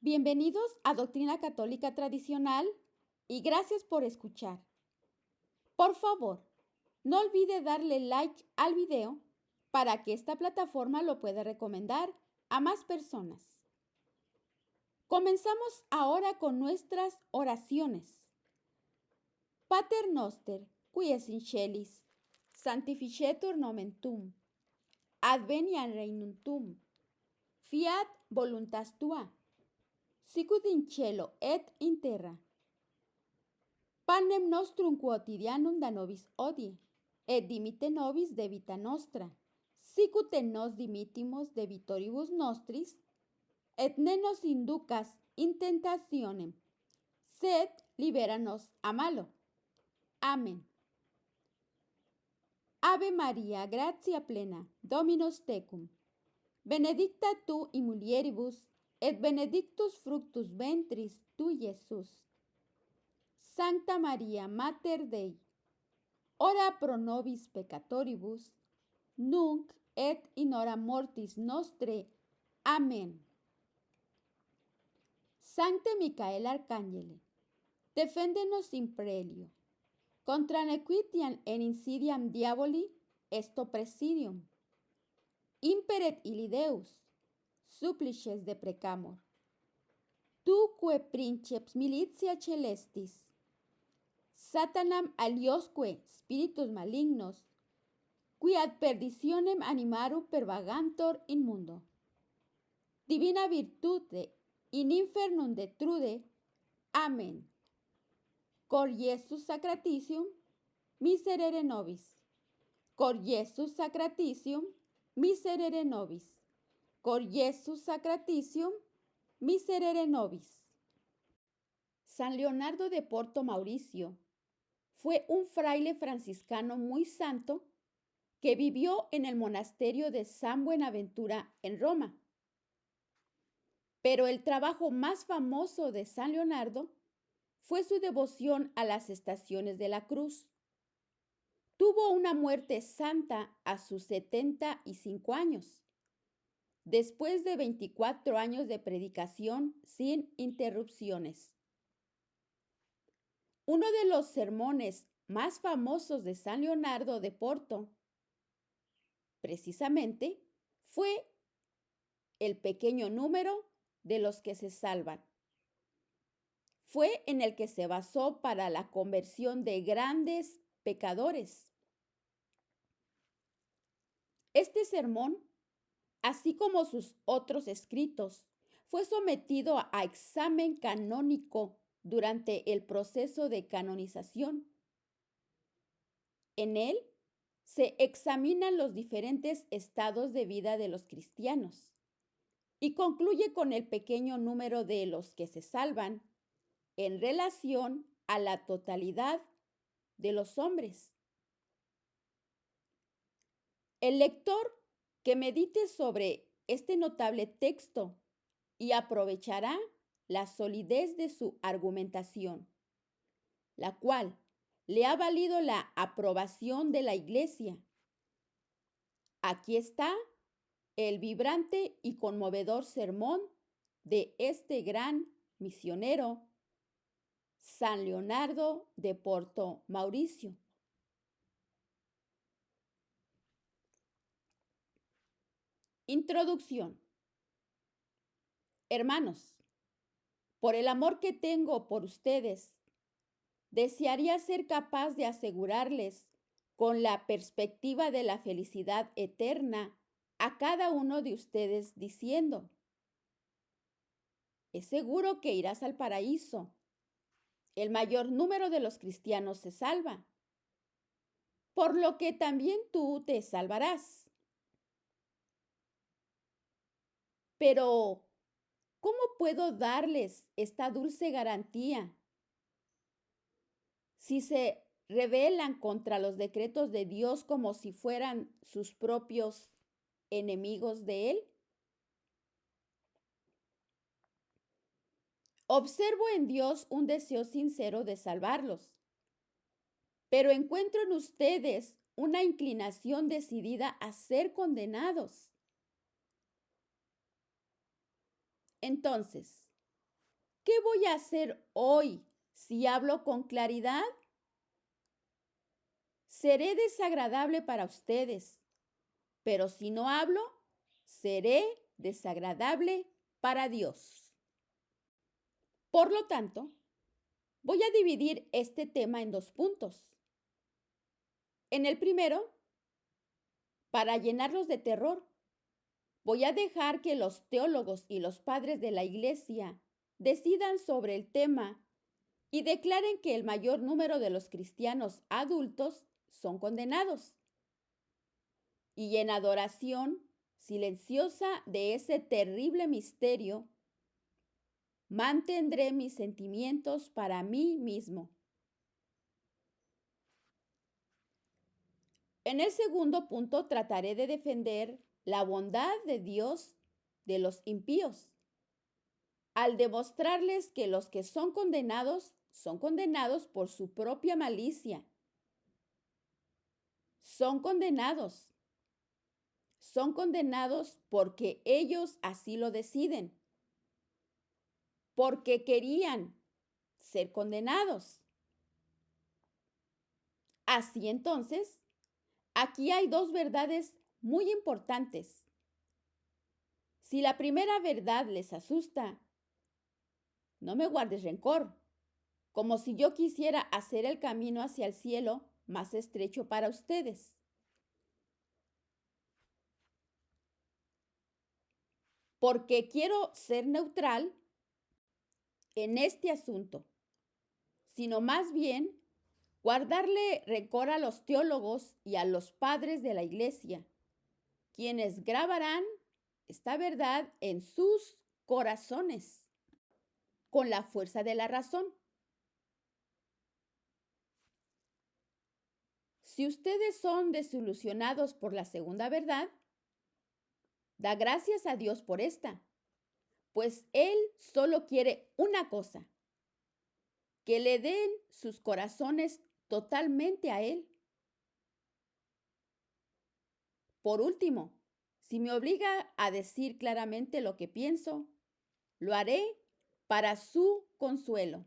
Bienvenidos a Doctrina Católica Tradicional y gracias por escuchar. Por favor, no olvide darle like al video para que esta plataforma lo pueda recomendar a más personas. Comenzamos ahora con nuestras oraciones. Pater noster, qui es in celis, sanctificetur nomen tuum, adveniat regnum tuum, fiat voluntas tua, sicut in cielo et in terra. Panem nostrum quotidianum da nobis hodie, et dimitte nobis debita nostra, sicut et nos dimittimus debitoribus nostris, et ne nos inducas in tentationem, sed libera nos a malo. Amén. Ave Maria, gratia plena, Dominus tecum, benedicta tu in mulieribus, et benedictus fructus ventris tui, Iesus. Sancta Maria, Mater Dei, ora pro nobis peccatoribus, nunc et in hora mortis nostre. Amén. Sancte Micael Arcangele, defende-nos in prelio, contra nequitiam et insidiam diaboli esto presidium. Imperet illi Deus, supplices deprecamur. Tuque princeps militia celestis, Satanam aliosque spiritus malignos, qui ad perditionem animarum pervagantur in mundo. Divina virtute in infernum detrude. Amén. Cor Iesus sacratitium, miserere nobis. Cor Iesus sacratitium, miserere nobis. Cor Iesus sacratitium, miserere nobis. San Leonardo de Porto Mauricio fue un fraile franciscano muy santo que vivió en el monasterio de San Buenaventura en Roma. Pero el trabajo más famoso de San Leonardo fue su devoción a las estaciones de la cruz. Tuvo una muerte santa a sus 75 años, después de 24 años de predicación sin interrupciones. Uno de los sermones más famosos de San Leonardo de Porto, precisamente, fue el pequeño número de los que se salvan. Fue en el que se basó para la conversión de grandes pecadores. Este sermón, así como sus otros escritos, fue sometido a examen canónico durante el proceso de canonización. En él se examinan los diferentes estados de vida de los cristianos y concluye con el pequeño número de los que se salvan en relación a la totalidad de los hombres. El lector que medite sobre este notable texto y aprovechará la solidez de su argumentación, la cual le ha valido la aprobación de la Iglesia. Aquí está el vibrante y conmovedor sermón de este gran misionero, San Leonardo de Porto Mauricio. Introducción. Hermanos, por el amor que tengo por ustedes, desearía ser capaz de asegurarles con la perspectiva de la felicidad eterna a cada uno de ustedes diciendo: es seguro que irás al paraíso. El mayor número de los cristianos se salva, por lo que también tú te salvarás. Pero, ¿cómo puedo darles esta dulce garantía si se rebelan contra los decretos de Dios como si fueran sus propios enemigos de Él? Observo en Dios un deseo sincero de salvarlos, pero encuentro en ustedes una inclinación decidida a ser condenados. Entonces, ¿Qué voy a hacer hoy si hablo con claridad? Seré desagradable para ustedes, pero si no hablo, seré desagradable para Dios. Por lo tanto, voy a dividir este tema en dos puntos. En el primero, para llenarlos de terror, voy a dejar que los teólogos y los padres de la iglesia decidan sobre el tema y declaren que el mayor número de los cristianos adultos son condenados. Y en adoración silenciosa de ese terrible misterio, mantendré mis sentimientos para mí mismo. En el segundo punto trataré de defender la bondad de Dios de los impíos, al demostrarles que los que son condenados por su propia malicia. Son condenados porque ellos así lo deciden, porque querían ser condenados. Así entonces, aquí hay dos verdades muy importantes. Si la primera verdad les asusta, no me guardes rencor, como si yo quisiera hacer el camino hacia el cielo más estrecho para ustedes. Porque quiero ser neutral en este asunto, sino más bien guardarle rencor a los teólogos y a los padres de la iglesia, quienes grabarán esta verdad en sus corazones con la fuerza de la razón. Si ustedes son desilusionados por la segunda verdad, da gracias a Dios por esta, pues Él solo quiere una cosa: que le den sus corazones totalmente a Él. Por último, si me obliga a decir claramente lo que pienso, lo haré para su consuelo.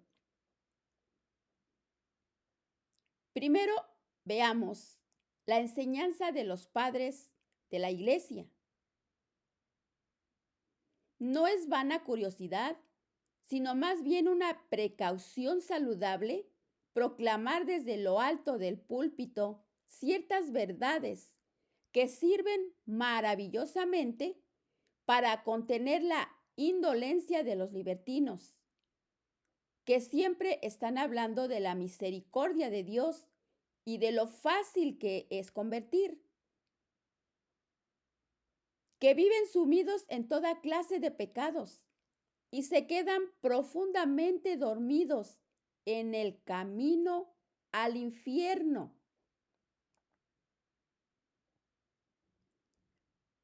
Primero, veamos la enseñanza de los padres de la iglesia. No es vana curiosidad, sino más bien una precaución saludable proclamar desde lo alto del púlpito ciertas verdades que sirven maravillosamente para contener la indolencia de los libertinos, que siempre están hablando de la misericordia de Dios y de lo fácil que es convertir, que viven sumidos en toda clase de pecados y se quedan profundamente dormidos en el camino al infierno.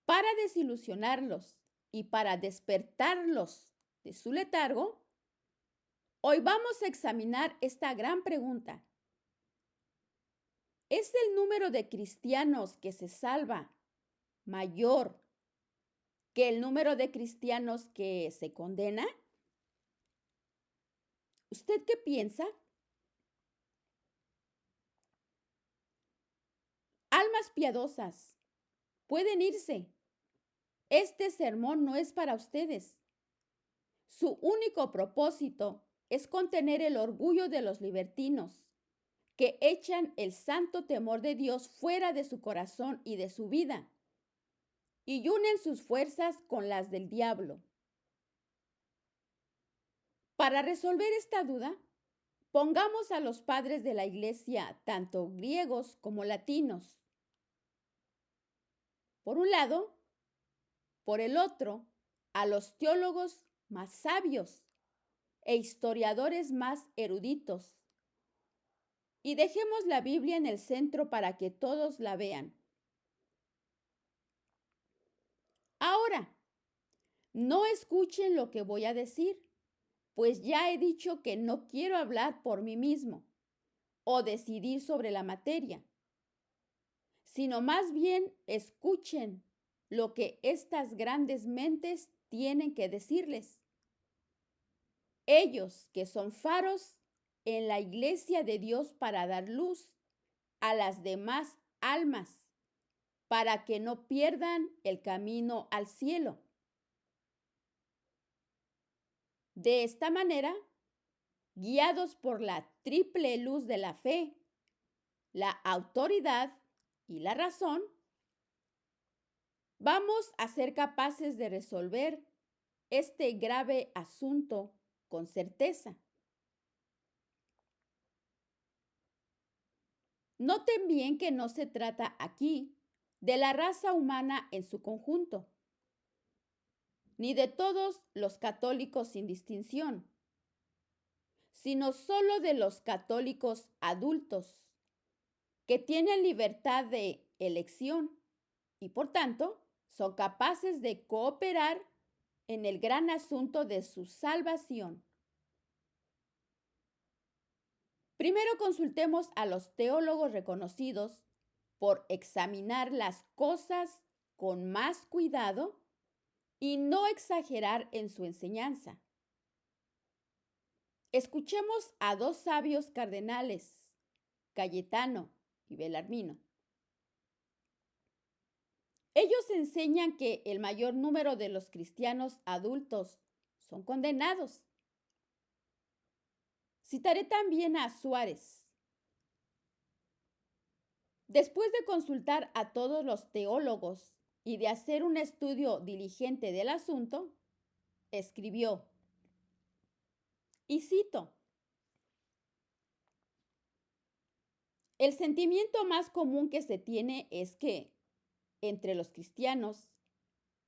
Para desilusionarlos y para despertarlos de su letargo, hoy vamos a examinar esta gran pregunta. ¿Es el número de cristianos que se salva mayor que el número de cristianos que se condena? ¿Usted qué piensa? Almas piadosas, pueden irse. Este sermón no es para ustedes. Su único propósito es contener el orgullo de los libertinos, que echan el santo temor de Dios fuera de su corazón y de su vida, y unen sus fuerzas con las del diablo. Para resolver esta duda, pongamos a los padres de la iglesia, tanto griegos como latinos, por un lado; por el otro, a los teólogos más sabios e historiadores más eruditos. Y dejemos la Biblia en el centro para que todos la vean. Ahora, no escuchen lo que voy a decir, pues ya he dicho que no quiero hablar por mí mismo o decidir sobre la materia, sino más bien escuchen lo que estas grandes mentes tienen que decirles. Ellos que son faros en la iglesia de Dios para dar luz a las demás almas, para que no pierdan el camino al cielo. De esta manera, guiados por la triple luz de la fe, la autoridad y la razón, vamos a ser capaces de resolver este grave asunto con certeza. Noten bien que no se trata aquí de la raza humana en su conjunto, ni de todos los católicos sin distinción, sino solo de los católicos adultos, que tienen libertad de elección y por tanto son capaces de cooperar en el gran asunto de su salvación. Primero consultemos a los teólogos reconocidos por examinar las cosas con más cuidado y no exagerar en su enseñanza. Escuchemos a dos sabios cardenales, Cayetano y Belarmino. Ellos enseñan que el mayor número de los cristianos adultos son condenados. Citaré también a Suárez. Después de consultar a todos los teólogos y de hacer un estudio diligente del asunto, escribió, y cito, el sentimiento más común que se tiene es que, entre los cristianos,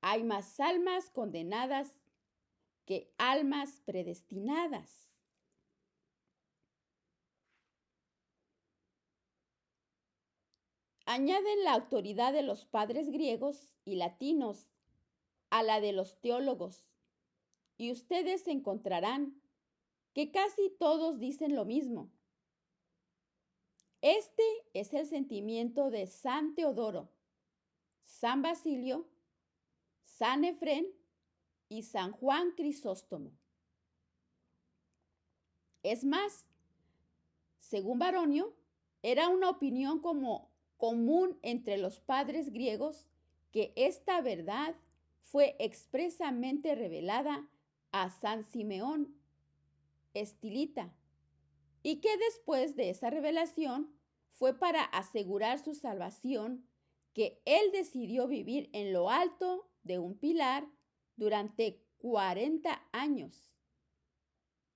hay más almas condenadas que almas predestinadas. Añaden la autoridad de los padres griegos y latinos a la de los teólogos, y ustedes encontrarán que casi todos dicen lo mismo. Este es el sentimiento de San Teodoro, San Basilio, San Efrén y San Juan Crisóstomo. Es más, según Baronio, era una opinión común entre los padres griegos que esta verdad fue expresamente revelada a San Simeón Estilita y que después de esa revelación fue para asegurar su salvación que él decidió vivir en lo alto de un pilar durante 40 años,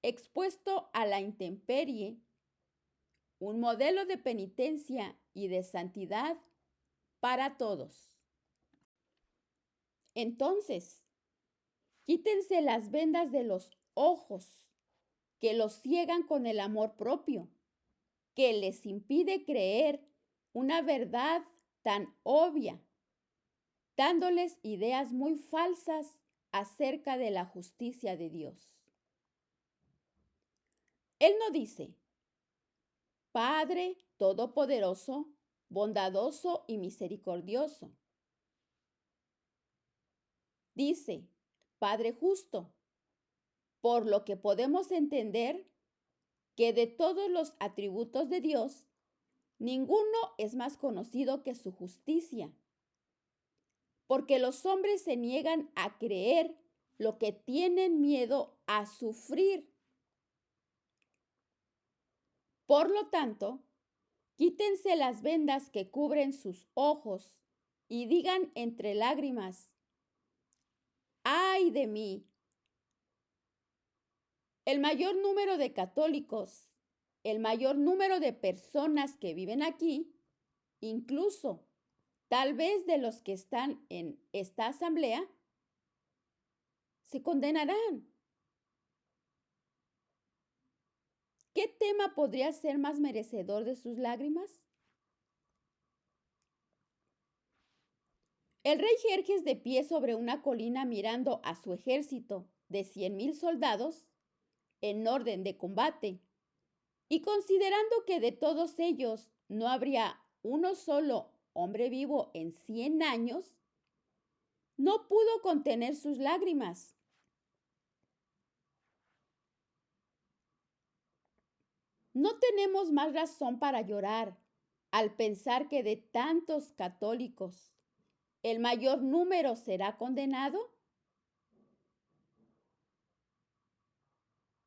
expuesto a la intemperie, un modelo de penitencia y de santidad para todos. Entonces, quítense las vendas de los ojos que los ciegan con el amor propio, que les impide creer una verdad tan obvia, dándoles ideas muy falsas acerca de la justicia de Dios. Él no dice, Padre Todopoderoso, bondadoso y misericordioso. Dice, Padre justo, por lo que podemos entender que de todos los atributos de Dios, ninguno es más conocido que su justicia, porque los hombres se niegan a creer lo que tienen miedo a sufrir. Por lo tanto, quítense las vendas que cubren sus ojos y digan entre lágrimas, ¡ay de mí! El mayor número de católicos, el mayor número de personas que viven aquí, incluso tal vez de los que están en esta asamblea, se condenarán. ¿Qué tema podría ser más merecedor de sus lágrimas? El rey Jerjes, de pie sobre una colina mirando a su ejército de 100,000 soldados en orden de combate, y considerando que de todos ellos no habría uno solo hombre vivo en 100 años, no pudo contener sus lágrimas. No tenemos más razón para llorar al pensar que de tantos católicos el mayor número será condenado.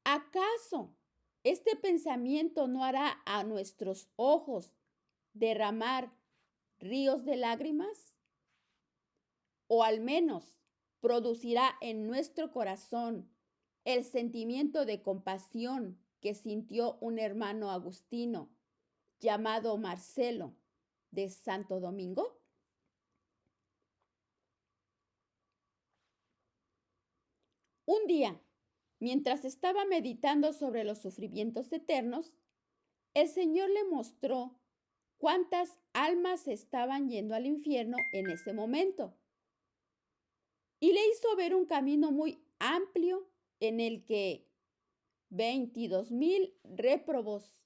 ¿Acaso este pensamiento no hará a nuestros ojos derramar ríos de lágrimas? ¿O al menos producirá en nuestro corazón el sentimiento de compasión que sintió un hermano agustino llamado Marcelo de Santo Domingo? Un día, mientras estaba meditando sobre los sufrimientos eternos, el Señor le mostró cuántas almas estaban yendo al infierno en ese momento y le hizo ver un camino muy amplio en el que 22,000 réprobos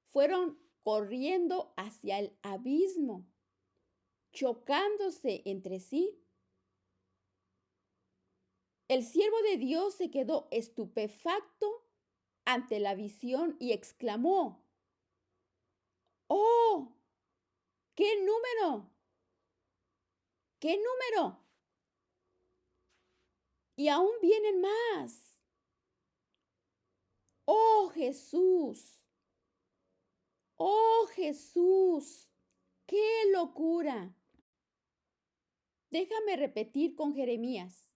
fueron corriendo hacia el abismo, chocándose entre sí. El siervo de Dios se quedó estupefacto ante la visión y exclamó: ¡Oh! ¿Qué número? ¿Qué número? Y aún vienen más. ¡Oh Jesús! ¡Oh Jesús! ¡Qué locura! Déjame repetir con Jeremías: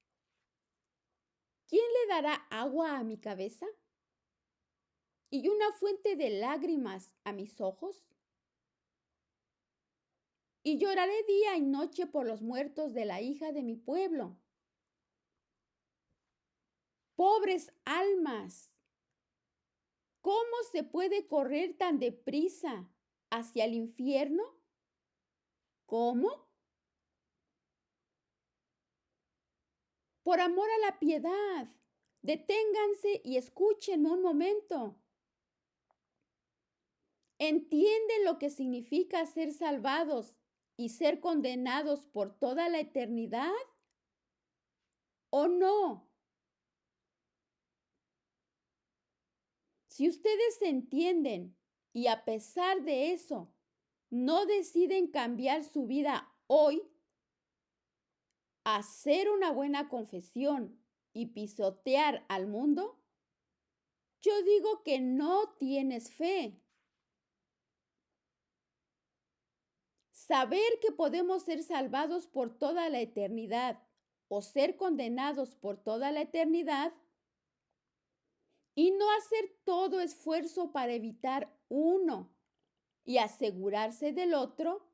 ¿quién le dará agua a mi cabeza y una fuente de lágrimas a mis ojos? Y lloraré día y noche por los muertos de la hija de mi pueblo. Pobres almas, ¿cómo se puede correr tan deprisa hacia el infierno? ¿Cómo? Por amor a la piedad, deténganse y escúchenme un momento. ¿Entienden lo que significa ser salvados y ser condenados por toda la eternidad? ¿O no? Si ustedes entienden y a pesar de eso no deciden cambiar su vida hoy, hacer una buena confesión y pisotear al mundo, yo digo que no tienes fe. Saber que podemos ser salvados por toda la eternidad o ser condenados por toda la eternidad y no hacer todo esfuerzo para evitar uno y asegurarse del otro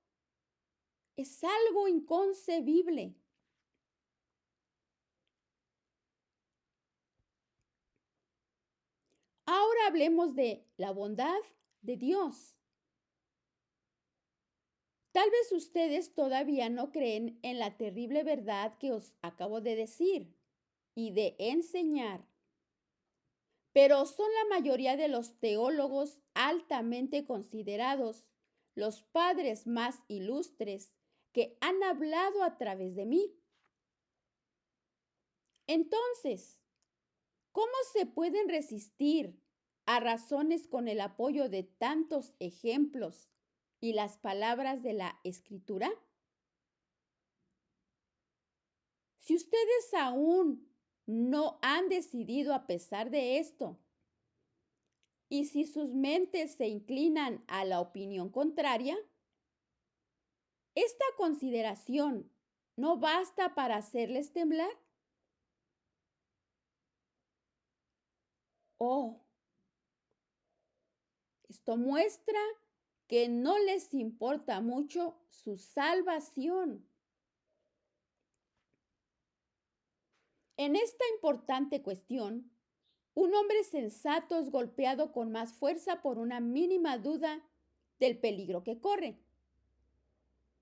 es algo inconcebible. Ahora hablemos de la bondad de Dios. Tal vez ustedes todavía no creen en la terrible verdad que os acabo de decir y de enseñar, pero son la mayoría de los teólogos altamente considerados, los padres más ilustres que han hablado a través de mí. Entonces, ¿cómo se pueden resistir a razones con el apoyo de tantos ejemplos y las palabras de la Escritura? Si ustedes aún no han decidido a pesar de esto, y si sus mentes se inclinan a la opinión contraria, esta consideración no basta para hacerles temblar. Oh, esto muestra que no les importa mucho su salvación. En esta importante cuestión, un hombre sensato es golpeado con más fuerza por una mínima duda del peligro que corre,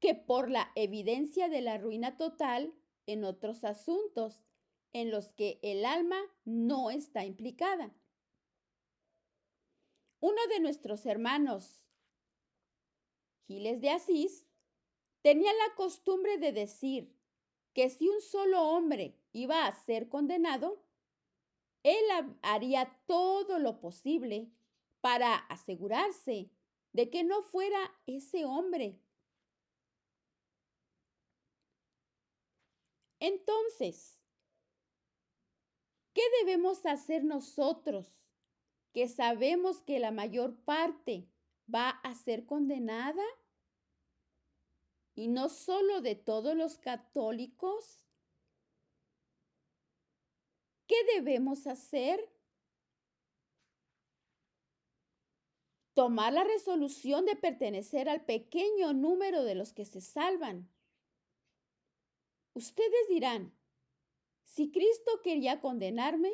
que por la evidencia de la ruina total en otros asuntos en los que el alma no está implicada. Uno de nuestros hermanos, Giles de Asís, tenía la costumbre de decir que si un solo hombre iba a ser condenado, él haría todo lo posible para asegurarse de que no fuera ese hombre. Entonces, ¿qué debemos hacer nosotros que sabemos que la mayor parte va a ser condenada? Y no solo de todos los católicos. ¿Qué debemos hacer? Tomar la resolución de pertenecer al pequeño número de los que se salvan. Ustedes dirán, si Cristo quería condenarme,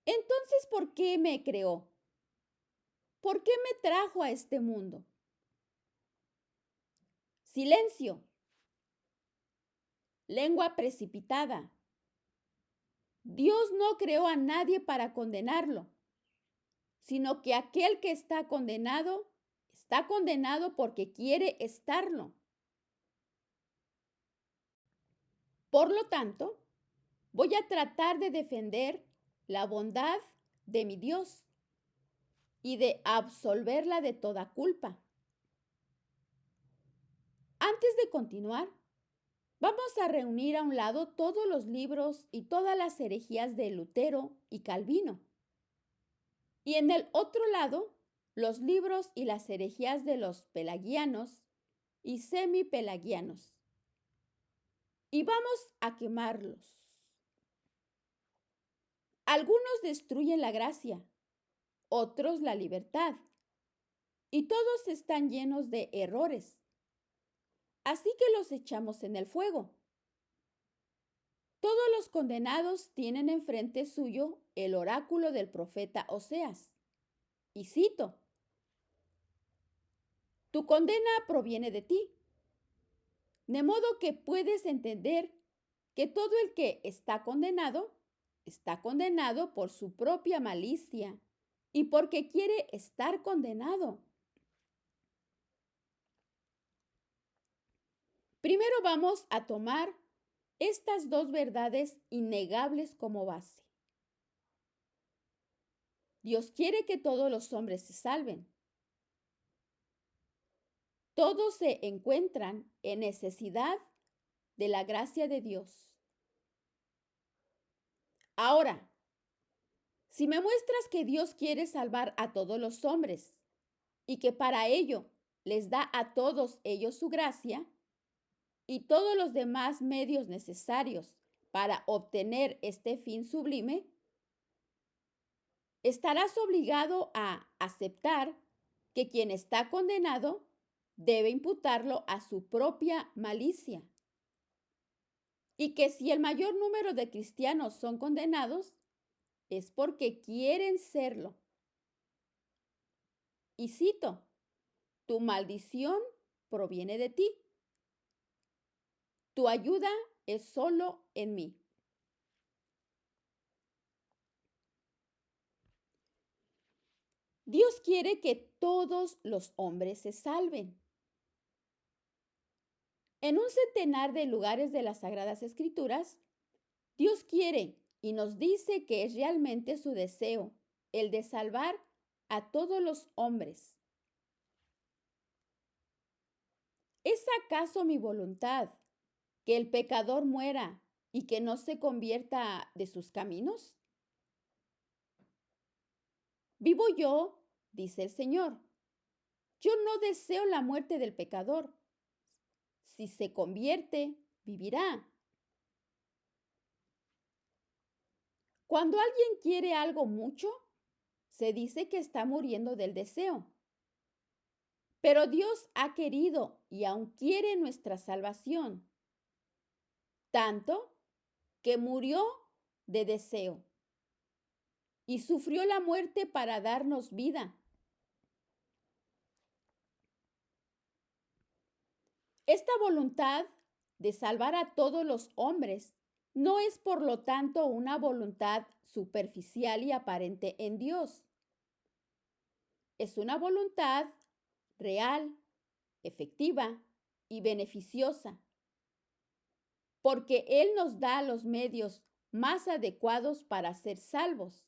entonces ¿por qué me creó? ¿Por qué me trajo a este mundo? Silencio. Lengua precipitada. Dios no creó a nadie para condenarlo, sino que aquel que está condenado porque quiere estarlo. Por lo tanto, voy a tratar de defender la bondad de mi Dios y de absolverla de toda culpa. Antes de continuar, vamos a reunir a un lado todos los libros y todas las herejías de Lutero y Calvino. Y en el otro lado, los libros y las herejías de los pelagianos y semipelagianos. Y vamos a quemarlos. Algunos destruyen la gracia, otros la libertad, y todos están llenos de errores. Así que los echamos en el fuego. Todos los condenados tienen enfrente suyo el oráculo del profeta Oseas. Y cito, tu condena proviene de ti, de modo que puedes entender que todo el que está condenado por su propia malicia y porque quiere estar condenado. Primero vamos a tomar estas dos verdades innegables como base. Dios quiere que todos los hombres se salven. Todos se encuentran en necesidad de la gracia de Dios. Ahora, si me muestras que Dios quiere salvar a todos los hombres y que para ello les da a todos ellos su gracia y todos los demás medios necesarios para obtener este fin sublime, estarás obligado a aceptar que quien está condenado debe imputarlo a su propia malicia. Y que si el mayor número de cristianos son condenados, es porque quieren serlo. Y cito, tu maldición proviene de ti. Tu ayuda es solo en mí. Dios quiere que todos los hombres se salven. En un centenar de lugares de las Sagradas Escrituras, Dios quiere y nos dice que es realmente su deseo el de salvar a todos los hombres. ¿Es acaso mi voluntad que el pecador muera y que no se convierta de sus caminos? Vivo yo, dice el Señor. Yo no deseo la muerte del pecador. Si se convierte, vivirá. Cuando alguien quiere algo mucho, se dice que está muriendo del deseo. Pero Dios ha querido y aún quiere nuestra salvación, tanto que murió de deseo y sufrió la muerte para darnos vida. Esta voluntad de salvar a todos los hombres no es, por lo tanto, una voluntad superficial y aparente en Dios. Es una voluntad real, efectiva y beneficiosa, porque Él nos da los medios más adecuados para ser salvos.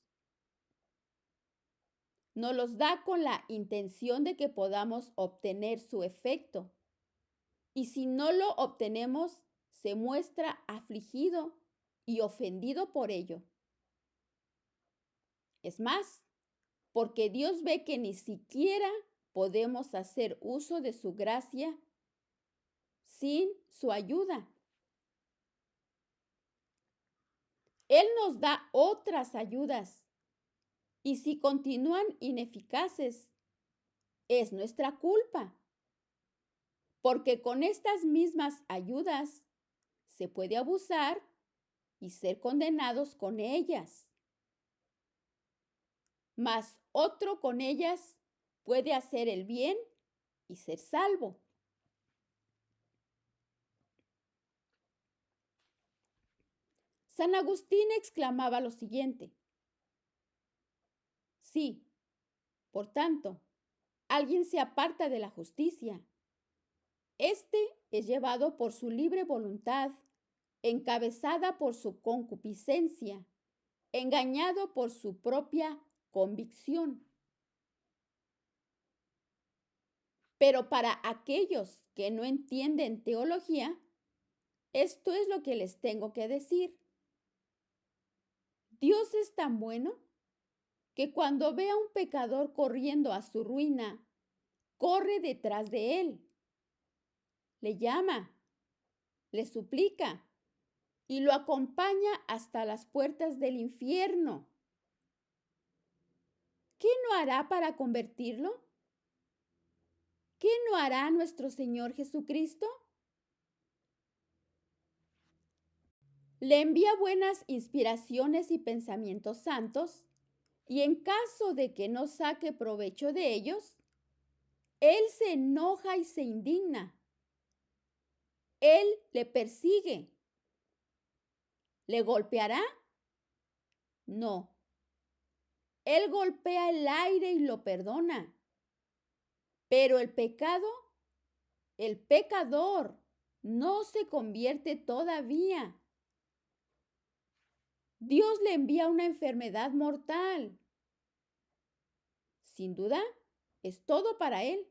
nos los da con la intención de que podamos obtener su efecto. Y si no lo obtenemos, se muestra afligido y ofendido por ello. Es más, porque Dios ve que ni siquiera podemos hacer uso de su gracia sin su ayuda. Él nos da otras ayudas y si continúan ineficaces, es nuestra culpa, porque con estas mismas ayudas se puede abusar y ser condenados con ellas. Mas otro con ellas puede hacer el bien y ser salvo. San Agustín exclamaba lo siguiente: sí, por tanto, alguien se aparta de la justicia. Este es llevado por su libre voluntad, encabezada por su concupiscencia, engañado por su propia convicción. Pero para aquellos que no entienden teología, esto es lo que les tengo que decir. Dios es tan bueno que cuando ve a un pecador corriendo a su ruina, corre detrás de él, le llama, le suplica y lo acompaña hasta las puertas del infierno. ¿Qué no hará para convertirlo? ¿Qué no hará nuestro Señor Jesucristo? Le envía buenas inspiraciones y pensamientos santos, y en caso de que no saque provecho de ellos, Él se enoja y se indigna. Él le persigue. ¿Le golpeará? No. Él golpea el aire y lo perdona. Pero el pecador, no se convierte todavía. Dios le envía una enfermedad mortal. Sin duda, es todo para él.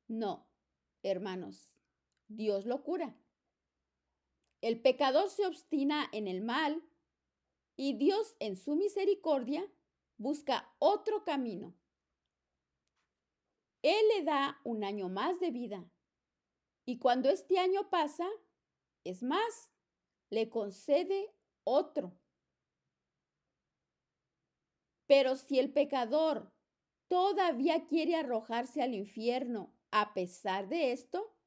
No, hermanos, Dios lo cura. El pecador se obstina en el mal y Dios en su misericordia busca otro camino. Él le da un año más de vida y cuando este año pasa, es más, le concede otro. Pero si el pecador todavía quiere arrojarse al infierno a pesar de esto,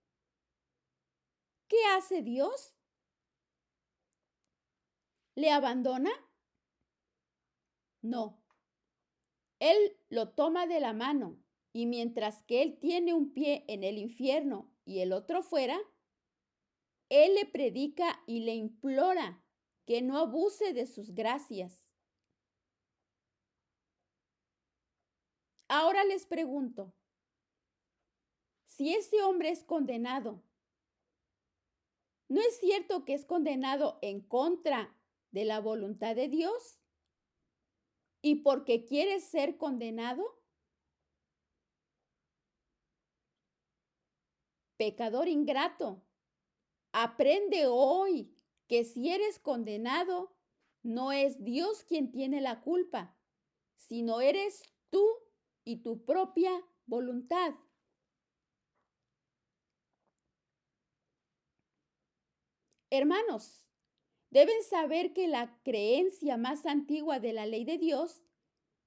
¿qué hace Dios? ¿Le abandona? No. Él lo toma de la mano y mientras que él tiene un pie en el infierno y el otro fuera, él le predica y le implora que no abuse de sus gracias. Ahora les pregunto, si ese hombre es condenado, ¿no es cierto que es condenado en contra de la voluntad de Dios? ¿Y porque quiere ser condenado? Pecador ingrato, aprende hoy que si eres condenado, no es Dios quien tiene la culpa, sino eres tú y tu propia voluntad. Hermanos, deben saber que la creencia más antigua de la ley de Dios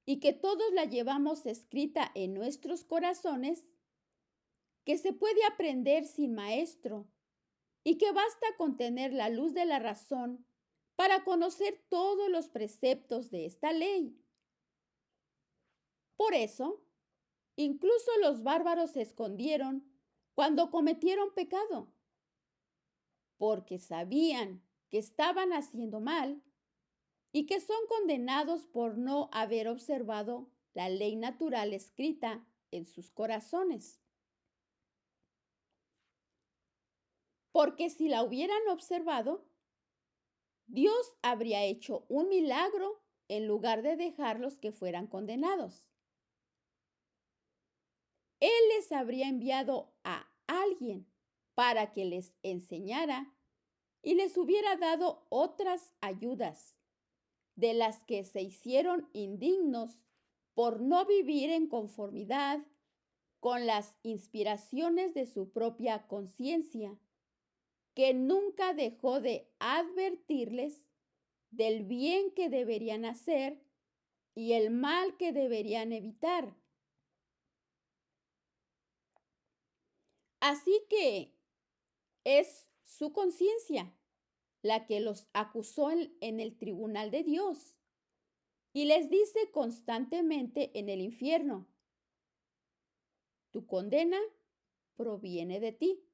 y que todos la llevamos escrita en nuestros corazones, que se puede aprender sin maestro y que basta con tener la luz de la razón para conocer todos los preceptos de esta ley. Por eso, incluso los bárbaros se escondieron cuando cometieron pecado, porque sabían que estaban haciendo mal y que son condenados por no haber observado la ley natural escrita en sus corazones. Porque si la hubieran observado, Dios habría hecho un milagro en lugar de dejarlos que fueran condenados. Él les habría enviado a alguien para que les enseñara y les hubiera dado otras ayudas, de las que se hicieron indignos por no vivir en conformidad con las inspiraciones de su propia conciencia, que nunca dejó de advertirles del bien que deberían hacer y el mal que deberían evitar. Así que es su conciencia la que los acusó en el tribunal de Dios y les dice constantemente en el infierno: tu condena proviene de ti.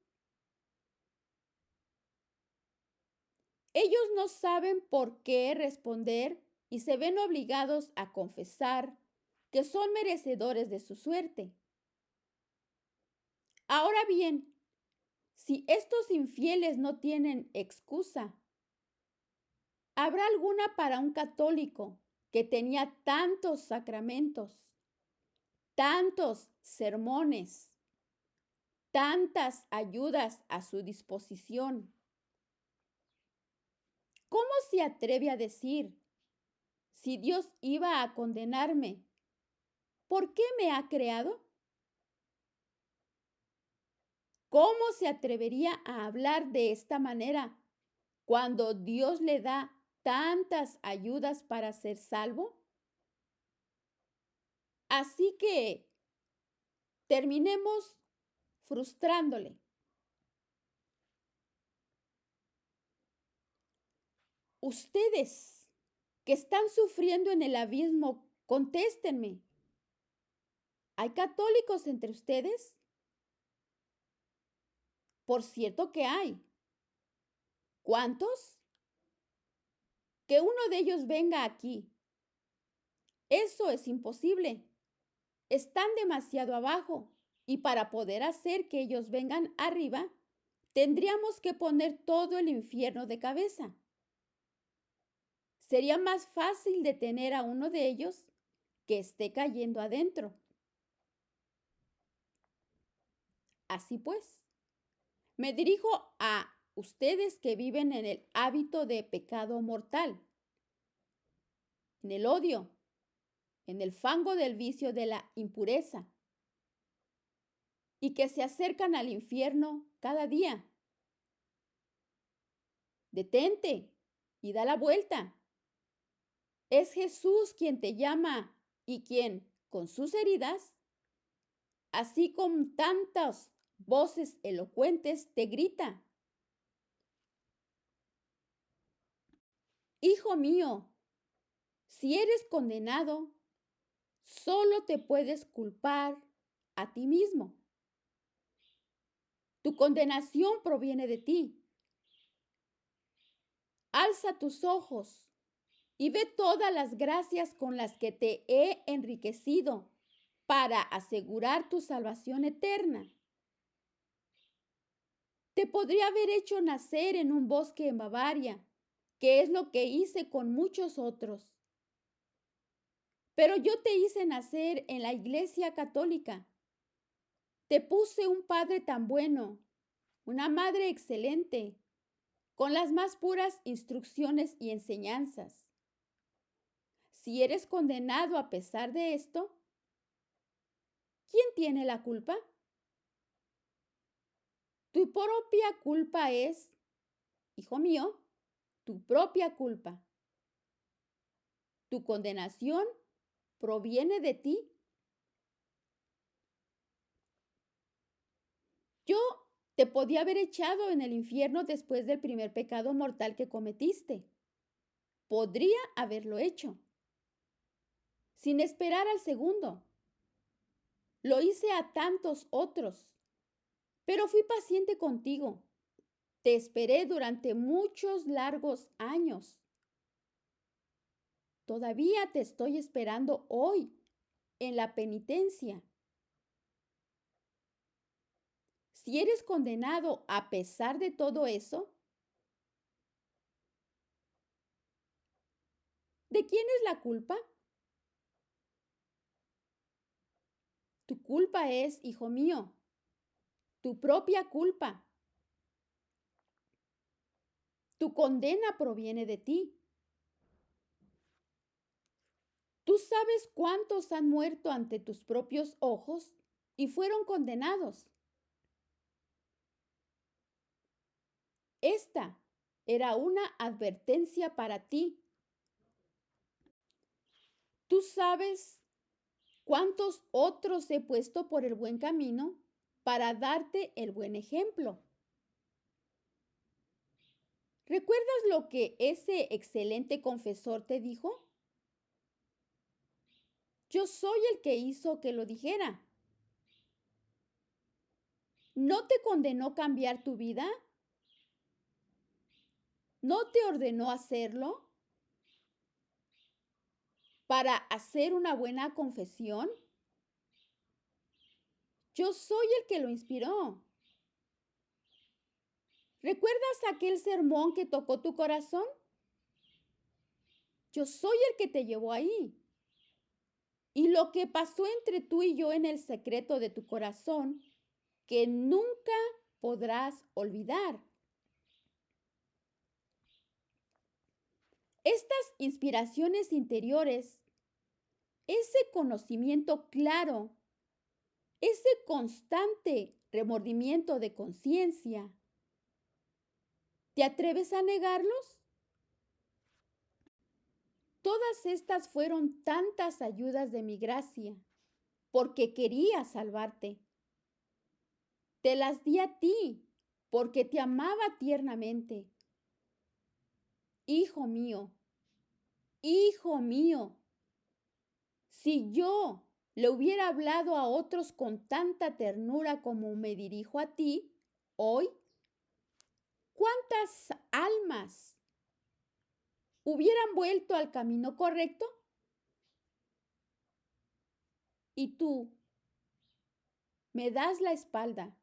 Ellos no saben por qué responder y se ven obligados a confesar que son merecedores de su suerte. Ahora bien, si estos infieles no tienen excusa, ¿habrá alguna para un católico que tenía tantos sacramentos, tantos sermones, tantas ayudas a su disposición? ¿Cómo se atreve a decir, si Dios iba a condenarme, ¿por qué me ha creado? ¿Cómo se atrevería a hablar de esta manera cuando Dios le da tantas ayudas para ser salvo? Así que terminemos frustrándole. Ustedes que están sufriendo en el abismo, contéstenme. ¿Hay católicos entre ustedes? Por cierto que hay. ¿Cuántos? Que uno de ellos venga aquí. Eso es imposible. Están demasiado abajo y para poder hacer que ellos vengan arriba, tendríamos que poner todo el infierno de cabeza. Sería más fácil detener a uno de ellos que esté cayendo adentro. Así pues, me dirijo a ustedes que viven en el hábito de pecado mortal, en el odio, en el fango del vicio de la impureza, y que se acercan al infierno cada día. Detente y da la vuelta. Es Jesús quien te llama y quien, con sus heridas, así con tantas voces elocuentes, te grita: hijo mío, si eres condenado, solo te puedes culpar a ti mismo. Tu condenación proviene de ti. Alza tus ojos y ve todas las gracias con las que te he enriquecido para asegurar tu salvación eterna. Te podría haber hecho nacer en un bosque en Bavaria, que es lo que hice con muchos otros. Pero yo te hice nacer en la Iglesia Católica. Te puse un padre tan bueno, una madre excelente, con las más puras instrucciones y enseñanzas. Si eres condenado a pesar de esto, ¿quién tiene la culpa? Tu propia culpa es, hijo mío, tu propia culpa. Tu condenación proviene de ti. Yo te podía haber echado en el infierno después del primer pecado mortal que cometiste. Podría haberlo hecho, sin esperar al segundo. Lo hice a tantos otros, pero fui paciente contigo. Te esperé durante muchos largos años. Todavía te estoy esperando hoy en la penitencia. Si eres condenado a pesar de todo eso, ¿De quién es la culpa? Tu culpa es, hijo mío, tu propia culpa. Tu condena proviene de ti. Tú sabes cuántos han muerto ante tus propios ojos y fueron condenados. Esta era una advertencia para ti. Tú sabes cuántos otros he puesto por el buen camino para darte el buen ejemplo. ¿Recuerdas lo que ese excelente confesor te dijo? Yo soy el que hizo que lo dijera. ¿No te condenó cambiar tu vida? ¿No te ordenó hacerlo para hacer una buena confesión? Yo soy el que lo inspiró. ¿Recuerdas aquel sermón que tocó tu corazón? Yo soy el que te llevó ahí. Y lo que pasó entre tú y yo en el secreto de tu corazón, que nunca podrás olvidar. Estas inspiraciones interiores, ese conocimiento claro, ese constante remordimiento de conciencia, ¿te atreves a negarlos? Todas estas fueron tantas ayudas de mi gracia, porque quería salvarte. Te las di a ti, porque te amaba tiernamente. Hijo mío, si yo le hubiera hablado a otros con tanta ternura como me dirijo a ti hoy, ¿cuántas almas hubieran vuelto al camino correcto? Y tú me das la espalda.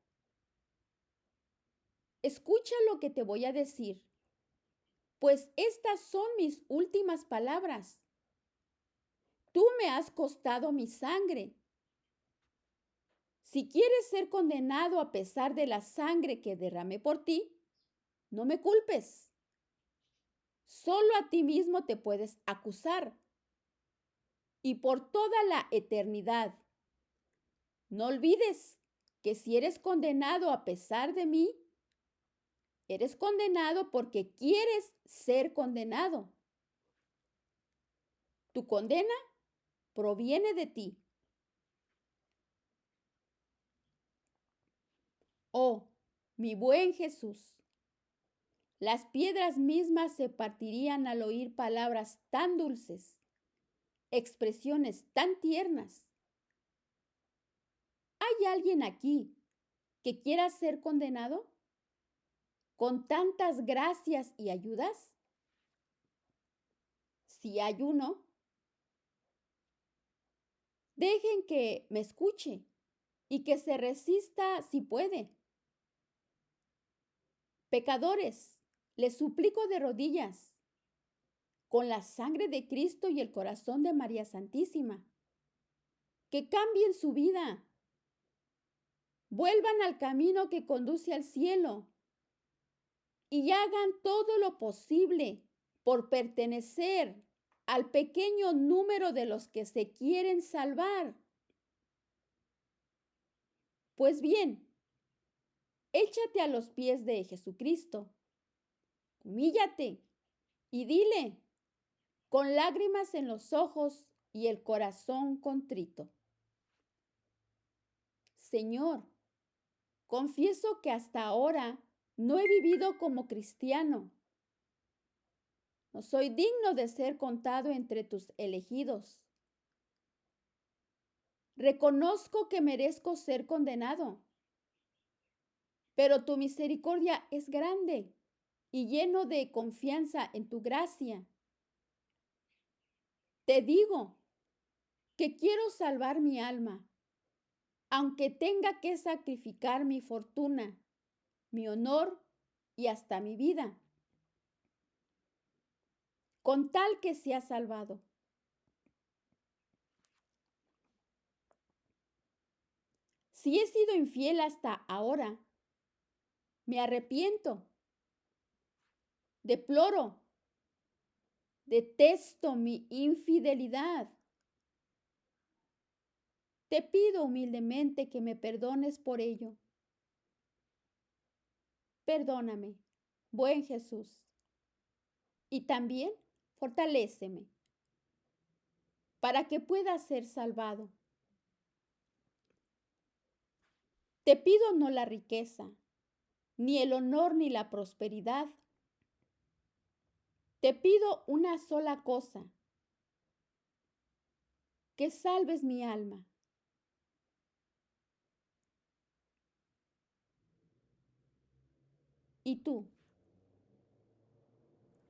Escucha lo que te voy a decir, pues estas son mis últimas palabras. Tú me has costado mi sangre. Si quieres ser condenado a pesar de la sangre que derramé por ti, no me culpes. Solo a ti mismo te puedes acusar. Y por toda la eternidad. No olvides que si eres condenado a pesar de mí, eres condenado porque quieres ser condenado. Tu condena proviene de ti. Oh, mi buen Jesús, las piedras mismas se partirían al oír palabras tan dulces, expresiones tan tiernas. ¿Hay alguien aquí que quiera ser condenado? ¿Con tantas gracias y ayudas? Si hay uno, dejen que me escuche y que se resista si puede. Pecadores, les suplico de rodillas, con la sangre de Cristo y el corazón de María Santísima, que cambien su vida, vuelvan al camino que conduce al cielo y hagan todo lo posible por pertenecer al pequeño número de los que se quieren salvar. Pues bien, échate a los pies de Jesucristo, humíllate y dile, con lágrimas en los ojos y el corazón contrito: Señor, confieso que hasta ahora no he vivido como cristiano. No soy digno de ser contado entre tus elegidos. Reconozco que merezco ser condenado, pero tu misericordia es grande y lleno de confianza en tu gracia. Te digo que quiero salvar mi alma, aunque tenga que sacrificar mi fortuna, mi honor y hasta mi vida. con tal que sea salvado. Si he sido infiel hasta ahora, me arrepiento, deploro, detesto mi infidelidad. Te pido humildemente que me perdones por ello. Perdóname, buen Jesús, y también fortaléceme para que pueda ser salvado. Te pido no la riqueza, ni el honor, ni la prosperidad. Te pido una sola cosa, que salves mi alma. ¿Y tú?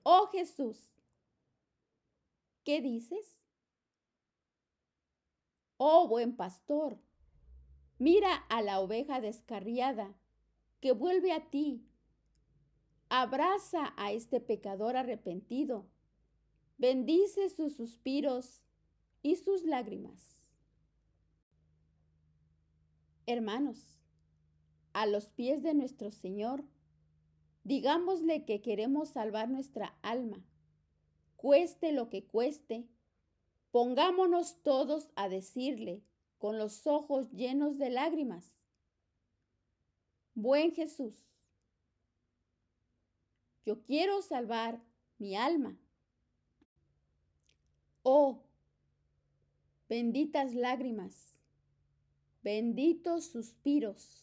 Oh Jesús, ¿qué dices? Oh buen pastor, mira a la oveja descarriada que vuelve a ti. Abraza a este pecador arrepentido. Bendice sus suspiros y sus lágrimas. Hermanos, a los pies de nuestro Señor, digámosle que queremos salvar nuestra alma, cueste lo que cueste. Pongámonos todos a decirle con los ojos llenos de lágrimas: buen Jesús, yo quiero salvar mi alma. Oh, benditas lágrimas, benditos suspiros.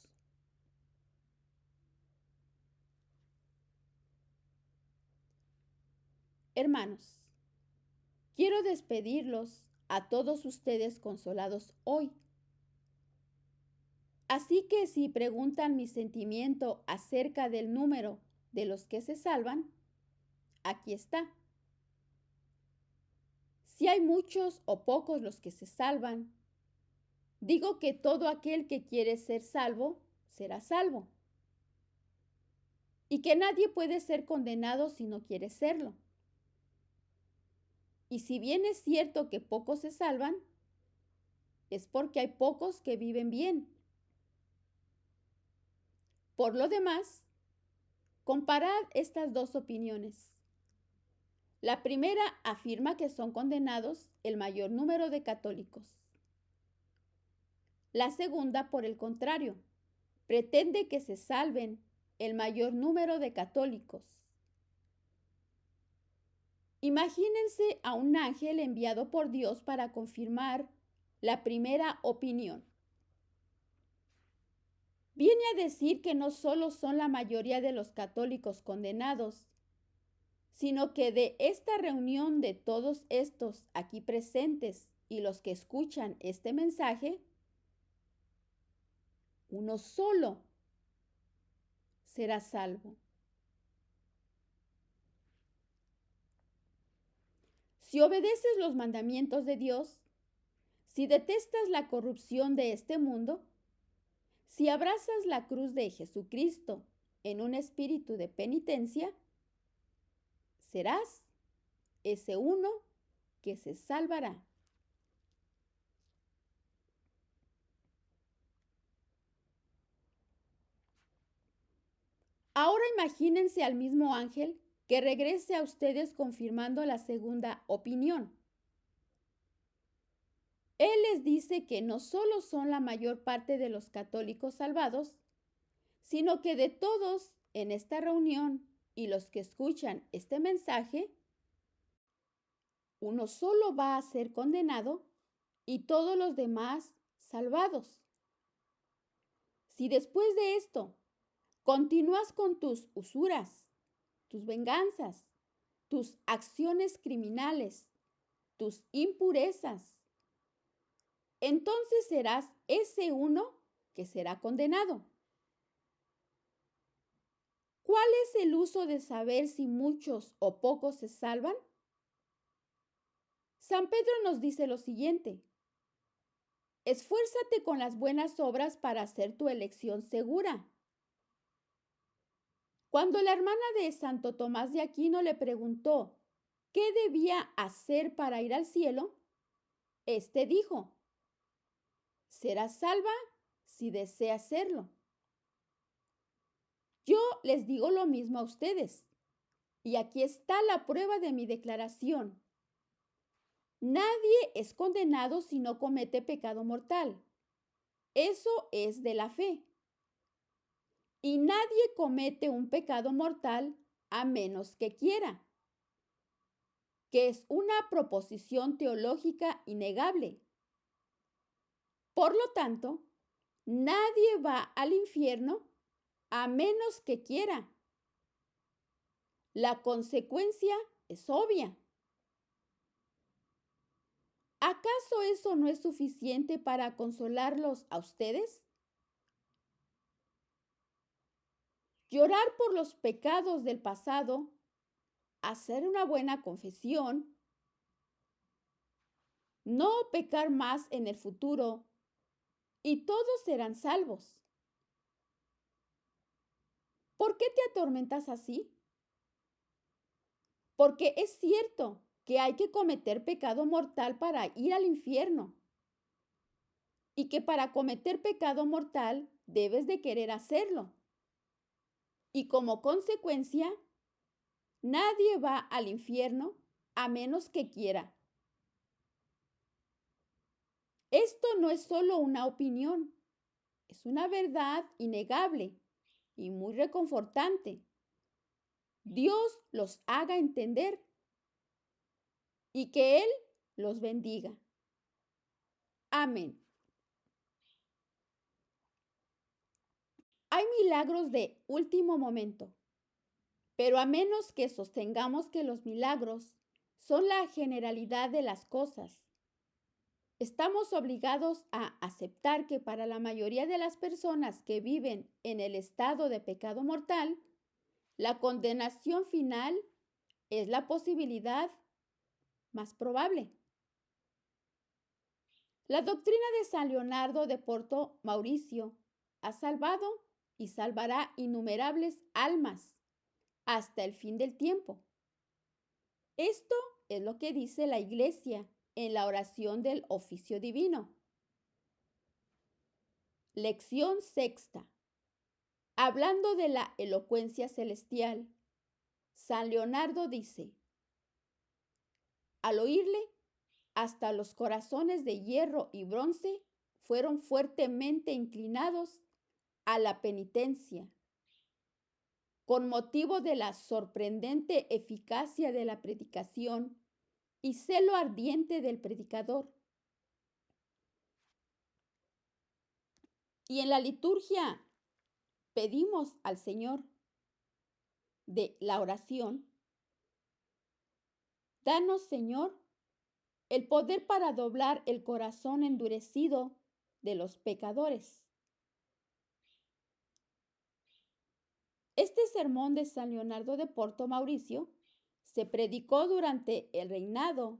Hermanos, quiero despedirlos a todos ustedes consolados hoy. Así que si preguntan mi sentimiento acerca del número de los que se salvan, aquí está. Si hay muchos o pocos los que se salvan, digo que todo aquel que quiere ser salvo será salvo, y que nadie puede ser condenado si no quiere serlo. Y si bien es cierto que pocos se salvan, es porque hay pocos que viven bien. Por lo demás, comparad estas dos opiniones. La primera afirma que son condenados el mayor número de católicos. La segunda, por el contrario, pretende que se salven el mayor número de católicos. Imagínense a un ángel enviado por Dios para confirmar la primera opinión. Viene a decir que no solo son la mayoría de los católicos condenados, sino que de esta reunión de todos estos aquí presentes y los que escuchan este mensaje, uno solo será salvo. Si obedeces los mandamientos de Dios, si detestas la corrupción de este mundo, si abrazas la cruz de Jesucristo en un espíritu de penitencia, serás ese uno que se salvará. Ahora imagínense al mismo ángel que regrese a ustedes confirmando la segunda opinión. Él les dice que no solo son la mayor parte de los católicos salvados, sino que de todos en esta reunión y los que escuchan este mensaje, uno solo va a ser condenado y todos los demás salvados. Si después de esto continúas con tus usuras, tus venganzas, tus acciones criminales, tus impurezas, entonces serás ese uno que será condenado. ¿Cuál es el uso de saber si muchos o pocos se salvan? San Pedro nos dice lo siguiente: esfuérzate con las buenas obras para hacer tu elección segura. Cuando la hermana de Santo Tomás de Aquino le preguntó qué debía hacer para ir al cielo, éste dijo: serás salva si desea hacerlo. Yo les digo lo mismo a ustedes, y aquí está la prueba de mi declaración. Nadie es condenado si no comete pecado mortal. Eso es de la fe. Y nadie comete un pecado mortal a menos que quiera, que es una proposición teológica innegable. Por lo tanto, nadie va al infierno a menos que quiera. La consecuencia es obvia. ¿Acaso eso no es suficiente para consolarlos a ustedes? Llorar por los pecados del pasado, hacer una buena confesión, no pecar más en el futuro, y todos serán salvos. ¿Por qué te atormentas así? Porque es cierto que hay que cometer pecado mortal para ir al infierno, y que para cometer pecado mortal debes de querer hacerlo. Y como consecuencia, nadie va al infierno a menos que quiera. Esto no es solo una opinión, es una verdad innegable y muy reconfortante. Dios los haga entender y que Él los bendiga. Amén. Hay milagros de último momento, pero a menos que sostengamos que los milagros son la generalidad de las cosas, estamos obligados a aceptar que para la mayoría de las personas que viven en el estado de pecado mortal, la condenación final es la posibilidad más probable. La doctrina de San Leonardo de Porto Mauricio ha salvado y salvará innumerables almas hasta el fin del tiempo. Esto es lo que dice la Iglesia en la oración del oficio divino. Lección sexta. Hablando de la elocuencia celestial, San Leonardo dice: al oírle, hasta los corazones de hierro y bronce fueron fuertemente inclinados a la penitencia, con motivo de la sorprendente eficacia de la predicación y celo ardiente del predicador. Y en la liturgia pedimos al Señor de la oración: danos, Señor, el poder para doblar el corazón endurecido de los pecadores. Este sermón de San Leonardo de Porto Mauricio se predicó durante el reinado